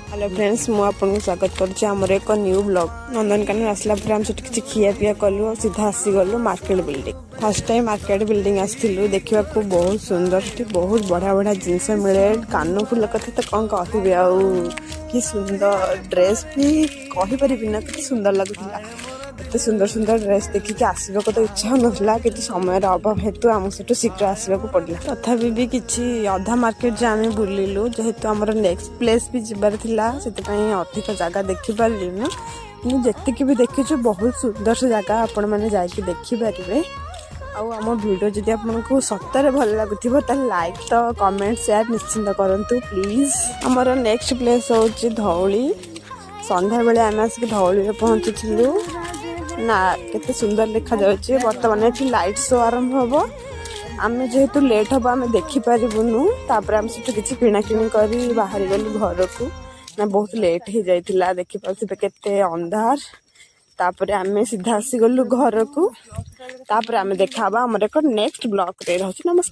Hello friends मु आपको स्वागत करमर एक न्यू ब्लॉग नंदनकानन आसला आम से किसी खिया पिया कलु सीधा आसीगलु market building first time market building आसलु देखा बहुत सुंदर बहुत बढ़िया बढ़िया जिनस मिले कान फुल कथा तो कौन कहबी आउ कि सुंदर ड्रेस भी कहीपर ना कि सुंदर लगुला एत सुंदर सुंदर ड्रेस देखिए आसवाक तो इच्छा होना कि समय अभाव हेतु आम से शीघ्र आसवाक पड़ा तथापि भी किसी अधा मार्केट जो आम बुलिलु जेहेतु आम नेक्स्ट प्लेस भी जबार से अधिक जगह देखिपारूँ कि भी देखीचु बहुत सुंदर से जगह आपण मैंने जाकि देखिपारे आम वीडियो जदि आपको सतरे भल लगुव लाइक तो कमेंट शेयर निश्चिंत करूँ प्लीज। आमर नेक्स्ट प्लेस हूँ धौली संध्या बेले आम आसिक धौली पहुँचीलु ना केते सुंदर देखा जाउछि वर्तमान एठी लाइट शो आरंभ होबो आम जेहेतु लेट हम आम देखिपारूनु तापर आम से किसी किणाकिणी कर बाहरी गलु घर को ना बहुत लेट हो जाइथिला देखिपारे केते अंधार तापर आम सीधा आसीगलु घर को तापर आम देखा आमर एक नेक्स्ट ब्लॉक रे रहछि। नमस्कार।